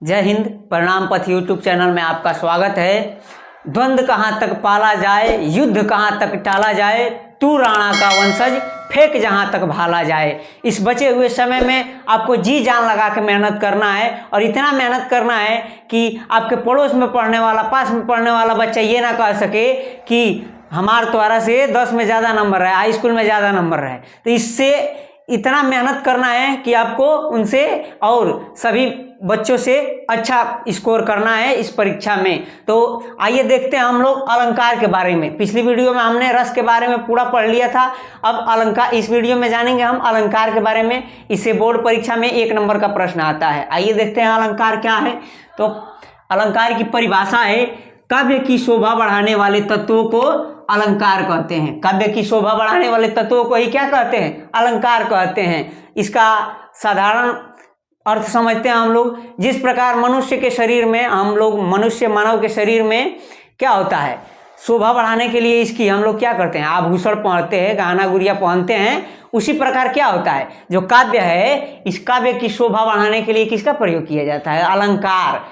जय हिंद। परिणाम पथ यूट्यूब चैनल में आपका स्वागत है। द्वंद्व कहाँ तक पाला जाए, युद्ध कहाँ तक टाला जाए, तू राणा का वंशज फेंक जहाँ तक भाला जाए। इस बचे हुए समय में आपको जी जान लगा के मेहनत करना है और इतना मेहनत करना है कि आपके पड़ोस में पढ़ने वाला, पास में पढ़ने वाला बच्चा ये ना कह सके कि हमारे द्वारा से 10 में ज़्यादा नंबर रहे, हाई स्कूल में ज़्यादा नंबर रहे। तो इससे इतना मेहनत करना है कि आपको उनसे और सभी बच्चों से अच्छा स्कोर करना है इस परीक्षा में। तो आइए देखते हैं हम लोग अलंकार के बारे में। पिछली वीडियो में हमने रस के बारे में पूरा पढ़ लिया था। अब अलंकार, इस वीडियो में जानेंगे हम अलंकार के बारे में। इससे बोर्ड परीक्षा में 1 नंबर का प्रश्न आता है। आइए देखते हैं अलंकार क्या है। तो अलंकार की परिभाषा है, काव्य की शोभा बढ़ाने वाले तत्वों को अलंकार कहते हैं। काव्य की शोभा बढ़ाने वाले तत्वों को ही क्या कहते हैं? अलंकार कहते हैं। इसका साधारण अर्थ समझते हैं हम लोग। जिस प्रकार मनुष्य के शरीर में, हम लोग मनुष्य मानव के शरीर में क्या होता है, शोभा बढ़ाने के लिए इसकी हम लोग क्या करते हैं, आभूषण पहनते हैं, गहना गुड़िया पहनते हैं। उसी प्रकार क्या होता है, जो काव्य है, इस काव्य की शोभा बढ़ाने के लिए किसका प्रयोग किया जाता है? अलंकार।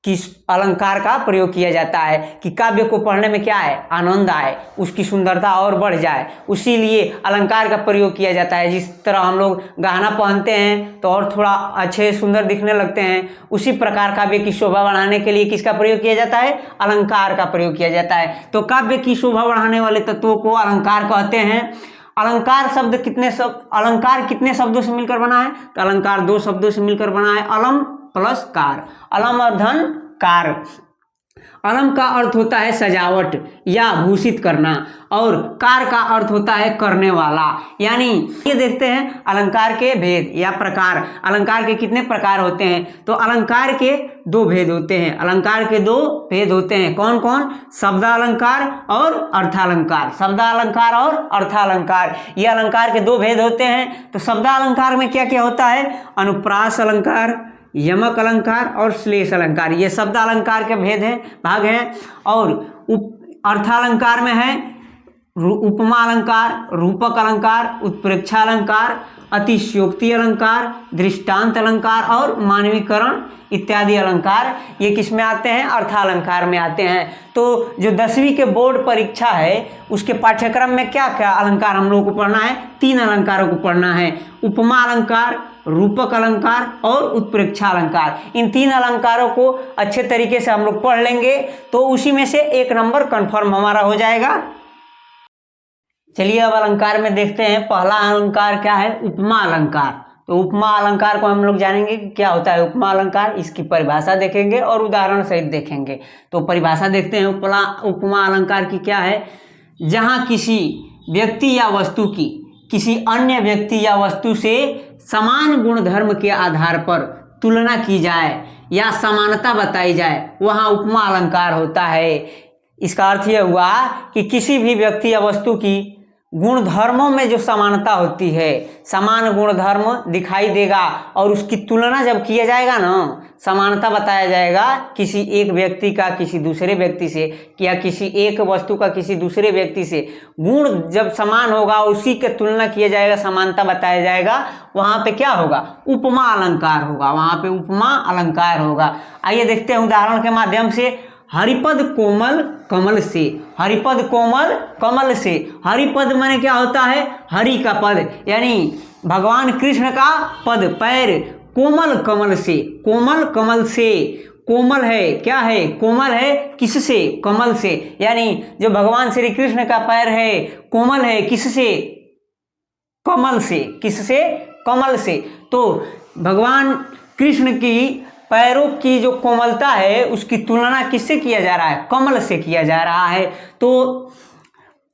किस अलंकार का प्रयोग किया जाता है कि काव्य को पढ़ने में क्या है, आनंद आए, उसकी सुंदरता और बढ़ जाए। उसी लिए अलंकार का प्रयोग किया जाता है। जिस तरह हम लोग गहना पहनते हैं तो और थोड़ा अच्छे सुंदर दिखने लगते हैं, उसी प्रकार काव्य की शोभा बढ़ाने के लिए किसका प्रयोग किया जाता है? अलंकार का प्रयोग किया जाता है। तो काव्य की शोभा बढ़ाने वाले तत्वों को अलंकार कहते हैं। अलंकार शब्द अलंकार कितने शब्दों से मिलकर बना है? तो अलंकार 2 शब्दों से मिलकर बना है, अलम प्लस कार। अलम और धन कार। अलम का अर्थ होता है सजावट या भूषित करना और कार का अर्थ होता है करने वाला। यानी ये देखते हैं अलंकार के भेद या प्रकार। अलंकार के कितने प्रकार होते हैं? तो अलंकार के 2 भेद होते हैं। अलंकार के 2 भेद होते हैं। कौन कौन? शब्दालंकार और अर्थालंकार। शब्दालंकार और अर्थालंकार, ये अलंकार के 2 भेद होते हैं। तो शब्दालंकार में क्या क्या होता है? अनुप्रास अलंकार, यमक अलंकार और श्लेष अलंकार, ये शब्द अलंकार के भेद हैं, भाग हैं। और अर्थालंकार में है उपमा अलंकार, रूपक अलंकार, उत्प्रेक्षा अलंकार, अतिशयोक्ति अलंकार, दृष्टांत अलंकार और मानवीकरण इत्यादि अलंकार। ये किस में आते हैं? अर्थालंकार में आते हैं। तो जो 10वीं के बोर्ड परीक्षा है उसके पाठ्यक्रम में क्या क्या अलंकार हम लोगों को पढ़ना है? 3 अलंकारों को पढ़ना है, उपमा अलंकार, रूपक अलंकार और उत्प्रेक्षा अलंकार। इन 3 अलंकारों को अच्छे तरीके से हम लोग पढ़ लेंगे तो उसी में से 1 नंबर कंफर्म हमारा हो जाएगा। चलिए अब अलंकार में देखते हैं। पहला अलंकार क्या है? उपमा अलंकार। तो उपमा अलंकार को हम लोग जानेंगे कि क्या होता है उपमा अलंकार। इसकी परिभाषा देखेंगे और उदाहरण सहित देखेंगे। तो परिभाषा देखते हैं उपमा अलंकार की क्या है। जहाँ किसी व्यक्ति या वस्तु की किसी अन्य व्यक्ति या वस्तु से समान गुणधर्म के आधार पर तुलना की जाए या समानता बताई जाए, वहाँ उपमा अलंकार होता है। इसका अर्थ यह हुआ कि किसी भी व्यक्ति या वस्तु की गुणधर्मों में जो समानता होती है, समान गुणधर्म दिखाई देगा और उसकी तुलना जब किया जाएगा ना, समानता बताया जाएगा किसी एक व्यक्ति का किसी दूसरे व्यक्ति से, या किसी एक वस्तु का किसी दूसरे व्यक्ति से, गुण जब समान होगा उसी के तुलना किया जाएगा, समानता बताया जाएगा, वहाँ पे क्या होगा? उपमा अलंकार होगा। वहाँ पे उपमा अलंकार होगा। आइए देखते हैं उदाहरण के माध्यम से। हरिपद कोमल कमल से। हरिपद कोमल कमल से। हरिपद माने क्या होता है? हरि का पद, यानी भगवान कृष्ण का पद, पैर। कोमल कमल से, कोमल कमल से। कोमल है, क्या है? कोमल है किससे? कमल से। यानी जो भगवान श्री कृष्ण का पैर है कोमल है किससे? कमल से। किससे? कमल से। तो भगवान कृष्ण की पैरों की जो कोमलता है उसकी तुलना किससे किया जा रहा है? कमल से किया जा रहा है। तो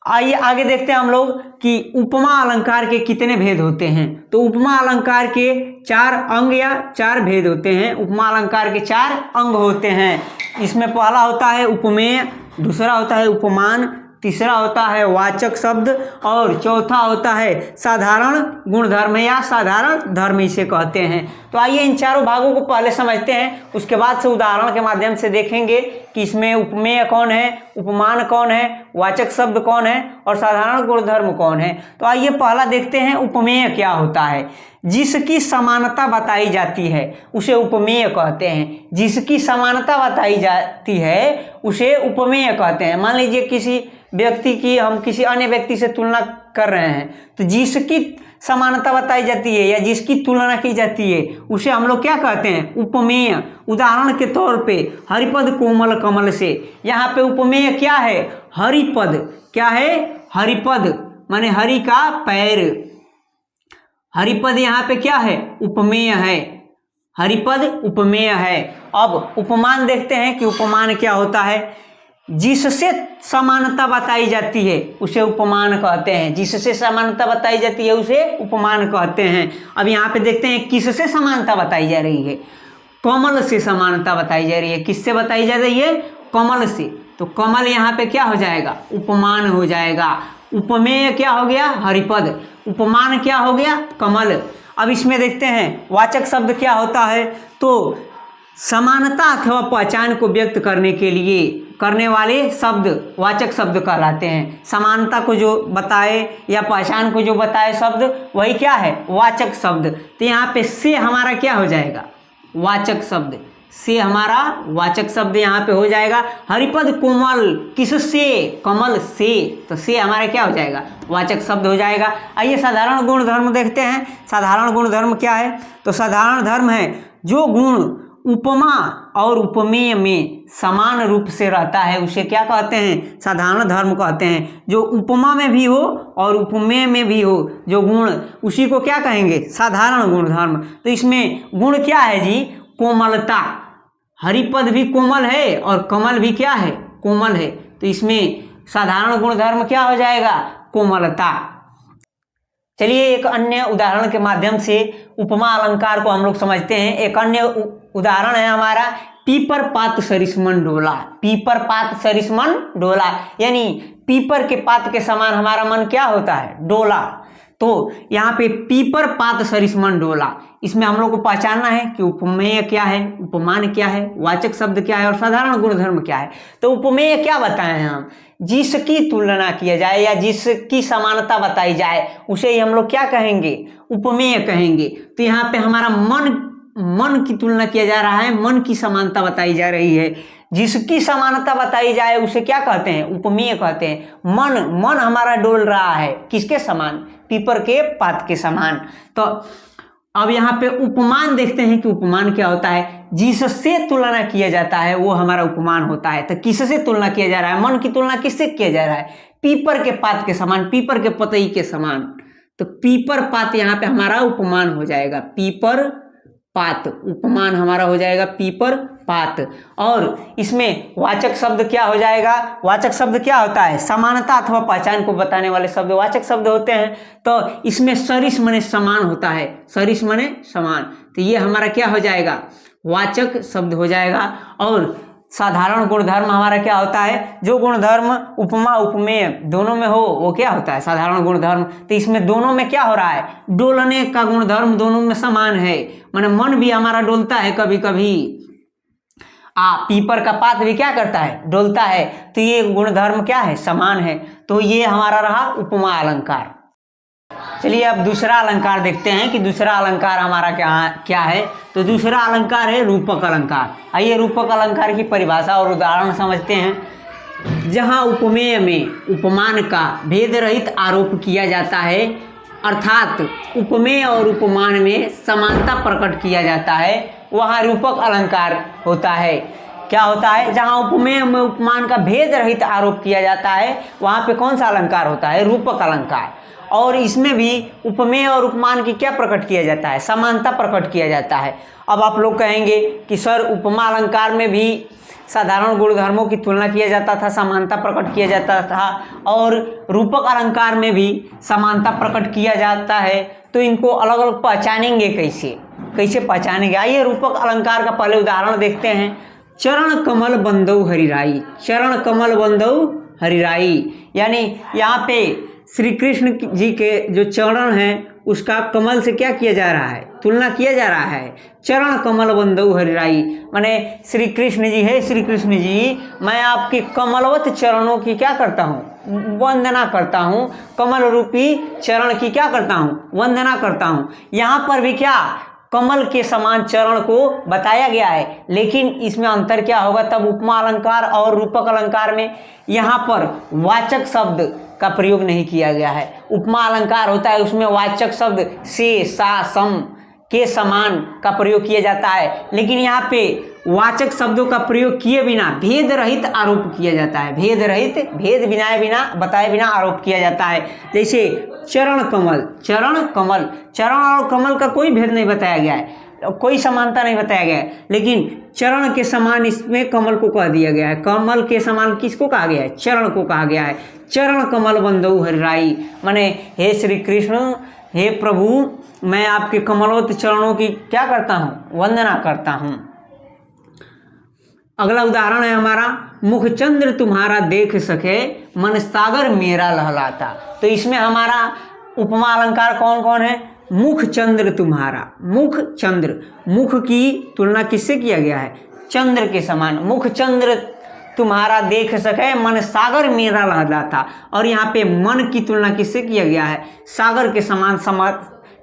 आइए आगे देखते हैं हम लोग कि उपमा अलंकार के कितने भेद होते हैं। तो उपमा अलंकार के 4 अंग या 4 भेद होते हैं। उपमा अलंकार के 4 अंग होते हैं। इसमें पहला होता है उपमेय, दूसरा होता है उपमान, तीसरा होता है वाचक शब्द और चौथा होता है साधारण गुणधर्म या साधारण धर्म इसे कहते हैं। तो आइए इन चारों भागों को पहले समझते हैं, उसके बाद से उदाहरण के माध्यम से देखेंगे कि इसमें उपमेय कौन है, उपमान कौन है, वाचक शब्द कौन है और साधारण गुणधर्म कौन है। तो आइए पहला देखते हैं उपमेय क्या होता है। जिसकी समानता बताई जाती है उसे उपमेय कहते हैं। जिसकी समानता बताई जाती है उसे उपमेय कहते हैं। मान लीजिए किसी व्यक्ति की हम किसी अन्य व्यक्ति से तुलना कर रहे हैं, तो जिसकी समानता बताई जाती है या जिसकी तुलना की जाती है उसे हम लोग क्या कहते हैं? उपमेय। उदाहरण के तौर पे हरिपद कोमल कमल से, यहाँ पे उपमेय क्या है? हरिपद। क्या है? हरिपद माने हरि का पैर। हरिपद यहाँ पे क्या है? उपमेय है। हरिपद उपमेय है। अब उपमान देखते हैं कि उपमान क्या होता है। जिससे समानता बताई जाती है उसे उपमान कहते हैं। जिससे समानता बताई जाती है उसे उपमान कहते हैं। अब यहाँ पे देखते हैं किससे समानता बताई जा रही है। कमल से समानता बताई जा रही है। किससे बताई जा रही है? कमल से। तो कमल यहाँ पे क्या हो जाएगा? उपमान हो जाएगा। उपमेय क्या हो गया? हरिपद। उपमान क्या हो गया? कमल। अब इसमें देखते हैं वाचक शब्द क्या होता है। तो समानता अथवा पहचान को व्यक्त करने के लिए करने वाले शब्द वाचक शब्द कहलाते हैं। समानता को जो बताए या पहचान को जो बताए शब्द वही क्या है? वाचक शब्द। तो यहाँ पे से हमारा क्या हो जाएगा? वाचक शब्द। से हमारा वाचक शब्द यहाँ पे हो जाएगा। हरिपद कोमल किससे? कमल से। तो से हमारा क्या हो जाएगा? वाचक शब्द हो जाएगा। आइए साधारण गुण धर्म देखते हैं। साधारण गुण धर्म क्या है? तो साधारण धर्म है जो गुण उपमा और उपमेय में समान रूप से रहता है उसे क्या कहते हैं? साधारण धर्म कहते हैं। जो उपमा में भी हो और उपमेय में भी हो जो गुण, उसी को क्या कहेंगे? साधारण गुण धर्म। तो इसमें गुण क्या है जी? कोमलता। हरिपद भी कोमल है और कमल भी क्या है? कोमल है। तो इसमें साधारण गुण धर्म क्या हो जाएगा? कोमलता। चलिए एक अन्य उदाहरण के माध्यम से उपमा अलंकार को हम लोग समझते हैं। एक अन्य उदाहरण है हमारा पीपर पात सरिसमन डोला। पीपर पात सरिसमन डोला यानी पीपर के पात के समान हमारा मन क्या होता है? डोला। तो यहाँ पे पीपर पात सरिसमन डोला, इसमें हम लोग को पहचानना है कि उपमेय क्या है, उपमान क्या है, वाचक शब्द क्या है और साधारण गुणधर्म क्या है। तो उपमेय क्या बताए हैं हम? जिसकी तुलना किया जाए या जिसकी समानता बताई जाए उसे ही हम लोग क्या कहेंगे? उपमेय कहेंगे। तो यहाँ पे हमारा मन की तुलना किया जा रहा है, मन की समानता बताई जा रही है। जिसकी समानता बताई जाए उसे क्या कहते हैं? उपमेय कहते हैं। मन हमारा डोल रहा है किसके समान? पीपर के पात के समान। तो अब यहाँ पे उपमान देखते हैं कि उपमान क्या होता है। जिससे तुलना किया जाता है वो हमारा उपमान होता है। तो किससे तुलना किया जा रहा है? मन की तुलना किससे किया जा रहा है? पीपर के पात के समान, पीपर के पतई के समान। तो पीपर पात यहाँ पे हमारा उपमान हो जाएगा। पीपर पात उपमान हमारा हो जाएगा पीपर पात। और इसमें वाचक शब्द क्या हो जाएगा? वाचक शब्द क्या होता है? समानता अथवा पहचान को बताने वाले शब्द वाचक शब्द होते हैं। तो इसमें सरिस मने समान होता है। सरिस मने समान। तो ये हमारा क्या हो जाएगा? वाचक शब्द हो जाएगा। और साधारण गुणधर्म हमारा क्या होता है? जो गुणधर्म उपमा उपमेय दोनों में हो वो क्या होता है? साधारण गुणधर्म। तो इसमें दोनों में क्या हो रहा है? डोलने का गुणधर्म दोनों में समान है। माने मन भी हमारा डोलता है कभी कभी। पीपर का पात भी क्या करता है? डोलता है। तो ये गुणधर्म क्या है? समान है। तो ये हमारा रहा उपमा अलंकार। चलिए अब दूसरा अलंकार देखते हैं कि दूसरा अलंकार हमारा क्या है। तो दूसरा अलंकार है रूपक अलंकार। आइए रूपक अलंकार की परिभाषा और उदाहरण समझते हैं। जहाँ उपमेय में उपमान का भेद रहित आरोप किया जाता है, अर्थात उपमेय और उपमान में समानता प्रकट किया जाता है, वहाँ रूपक अलंकार होता है। क्या होता है? जहाँ उपमेय में उपमान का भेद रहित आरोप किया जाता है वहाँ पे कौन सा अलंकार होता है? रूपक अलंकार। और इसमें भी उपमेय और उपमान की क्या प्रकट किया जाता है? समानता प्रकट किया जाता है। अब आप लोग कहेंगे कि सर उपमा अलंकार में भी साधारण गुणधर्मों की तुलना किया जाता था, समानता प्रकट किया जाता था, और रूपक अलंकार में भी समानता प्रकट किया जाता है, तो इनको अलग अलग पहचानेंगे कैसे पहचानेंगे? आइए रूपक अलंकार का पहले उदाहरण देखते हैं। चरण कमल बंदौ हरिराई। चरण कमल बंदौ हरिराई यानी यहाँ पे श्री कृष्ण जी के जो चरण हैं उसका कमल से क्या किया जा रहा है? तुलना किया जा रहा है। चरण कमल बंदऊ हरिराई, माने श्री कृष्ण जी है, श्री कृष्ण जी मैं आपके कमलवत चरणों की क्या करता हूँ, वंदना करता हूँ, कमल रूपी चरण की क्या करता हूँ, वंदना करता हूँ। यहाँ पर भी क्या कमल के समान चरण को बताया गया है, लेकिन इसमें अंतर क्या होगा तब उपमा अलंकार और रूपक अलंकार में, यहाँ पर वाचक शब्द का प्रयोग नहीं किया गया है। उपमा अलंकार होता है उसमें वाचक शब्द से, सा, सम के समान का प्रयोग किया जाता है, लेकिन यहाँ पे वाचक शब्दों का प्रयोग किए बिना भेद रहित आरोप किया जाता है। भेद रहित, भेद बताए बिना आरोप किया जाता है। जैसे चरण कमल, चरण कमल, चरण और कमल का कोई भेद नहीं बताया गया है, कोई समानता नहीं बताया गया है, लेकिन चरण के समान इसमें कमल को कह दिया गया है। कमल के समान किसको कहा गया है, चरण को कहा गया है। चरण कमल बंदऊ हरिराई, माने हे श्री कृष्ण, हे प्रभु मैं आपके कमलवत चरणों की क्या करता हूँ, वंदना करता हूँ। अगला उदाहरण है हमारा, मुख चंद्र तुम्हारा देख सके मन सागर मेरा लहलाता। तो इसमें हमारा उपमा अलंकार कौन कौन है, मुख चंद्र तुम्हारा, मुख चंद्र, मुख की तुलना किससे किया गया है, चंद्र के समान। मुख चंद्र तुम्हारा देख सके मन सागर मेरा लहलाता, और यहाँ पे मन की तुलना किससे किया गया है, सागर के समान,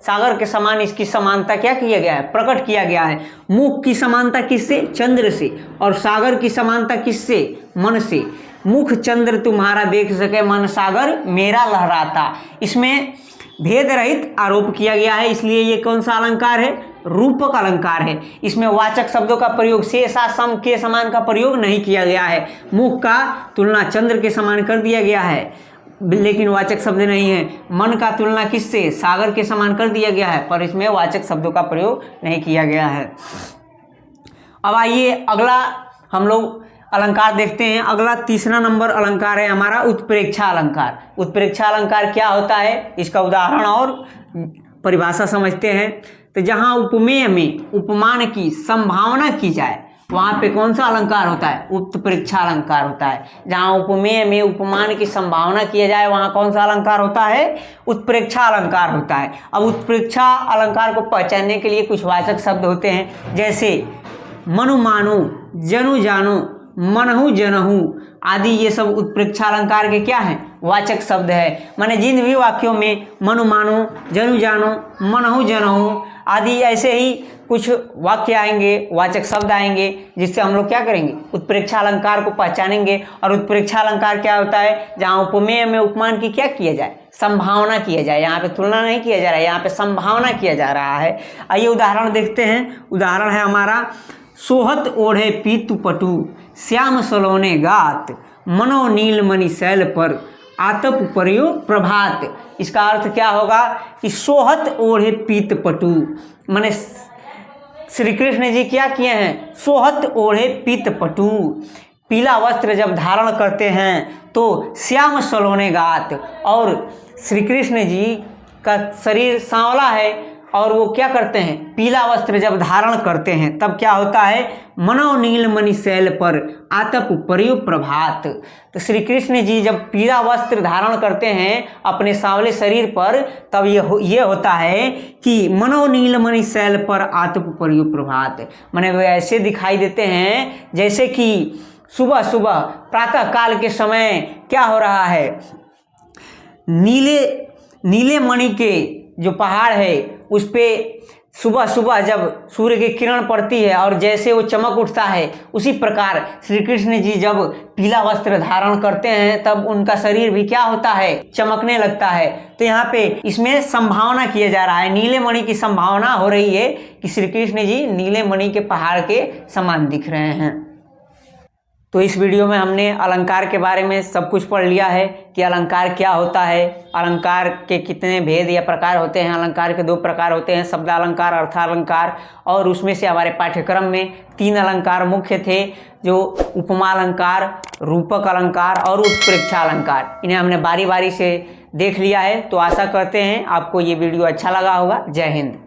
सागर के समान इसकी समानता क्या किया गया है, प्रकट किया गया है। मुख की समानता किससे, चंद्र से, और सागर की समानता किससे, मन से। मुख चंद्र तुम्हारा देख सके मन सागर मेरा लहराता, इसमें भेद रहित आरोप किया गया है, इसलिए ये कौन सा अलंकार है, रूपक अलंकार है। इसमें वाचक शब्दों का प्रयोग से, सा, सम के समान का प्रयोग नहीं किया गया है। मुख का तुलना चंद्र के समान कर दिया गया है, लेकिन वाचक शब्द नहीं है। मन का तुलना किससे, सागर के समान कर दिया गया है, पर इसमें वाचक शब्दों का प्रयोग नहीं किया गया है। अब आइए अगला हम लोग अलंकार देखते हैं। अगला तीसरा नंबर अलंकार है हमारा उत्प्रेक्षा अलंकार। उत्प्रेक्षा अलंकार क्या होता है, इसका उदाहरण और परिभाषा समझते हैं। तो जहाँ उपमेय में उपमान की संभावना की जाए वहाँ पे कौन सा अलंकार होता है, उत्प्रेक्षा अलंकार होता है। जहाँ उपमेय में उपमान की संभावना किया जाए वहाँ कौन सा अलंकार होता है, उत्प्रेक्षा अलंकार होता है। अब उत्प्रेक्षा अलंकार को पहचानने के लिए कुछ वाचक शब्द होते हैं, जैसे मनु मानु, जनु जानो, मनहु जनहु आदि, ये सब उत्प्रेक्षा अलंकार के क्या हैं, वाचक शब्द है। माने जिन भी वाक्यों में मनु मानो, जनु जानो, मनहु जनहु आदि ऐसे ही कुछ वाक्य आएंगे, वाचक शब्द आएंगे, जिससे हम लोग क्या करेंगे, उत्प्रेक्षा अलंकार को पहचानेंगे। और उत्प्रेक्षा अलंकार क्या होता है, जहाँ उपमेय में उपमान की क्या किया जाए, संभावना किया जाए। यहाँ पे तुलना नहीं किया जा रहा है, यहाँ पे संभावना किया जा रहा है। आइए उदाहरण देखते हैं। उदाहरण है हमारा, सोहत ओढ़े पीतु पटु श्याम सलोने गात मनो नील मणि शैल पर आतप पर्यो प्रभात। इसका अर्थ क्या होगा कि सोहत ओढ़े पीत पटु, माने श्री कृष्ण जी क्या किए हैं, सोहत ओढ़े पीत पटु, पीला वस्त्र जब धारण करते हैं तो श्याम सलोने गात, और श्री कृष्ण जी का शरीर सांवला है और वो क्या करते हैं, पीला वस्त्र जब धारण करते हैं तब क्या होता है, मनो नील मणि शैल पर आतप पर्यो प्रभात। तो श्री कृष्ण जी जब पीला वस्त्र धारण करते हैं अपने सांवले शरीर पर, तब ये होता है कि मनो नील मणि शैल पर आतप पर्यो प्रभात, माने वे ऐसे दिखाई देते हैं जैसे कि सुबह सुबह प्रातः काल के समय क्या हो रहा है, नीले मणि के जो पहाड़ है उस पे सुबह सुबह जब सूर्य की किरण पड़ती है और जैसे वो चमक उठता है, उसी प्रकार श्री कृष्ण जी जब पीला वस्त्र धारण करते हैं तब उनका शरीर भी क्या होता है, चमकने लगता है। तो यहाँ पे इसमें संभावना किया जा रहा है, नीले मणि की संभावना हो रही है कि श्री कृष्ण जी नीले मणि के पहाड़ के समान दिख रहे हैं। तो इस वीडियो में हमने अलंकार के बारे में सब कुछ पढ़ लिया है कि अलंकार क्या होता है, अलंकार के कितने भेद या प्रकार होते हैं। अलंकार के 2 प्रकार होते हैं, शब्दालंकार, अर्थालंकार, और उसमें से हमारे पाठ्यक्रम में 3 अलंकार मुख्य थे, जो उपमा अलंकार, रूपक अलंकार और उत्प्रेक्षा अलंकार। इन्हें हमने बारी बारी से देख लिया है। तो आशा करते हैं आपको ये वीडियो अच्छा लगा होगा। जय हिंद।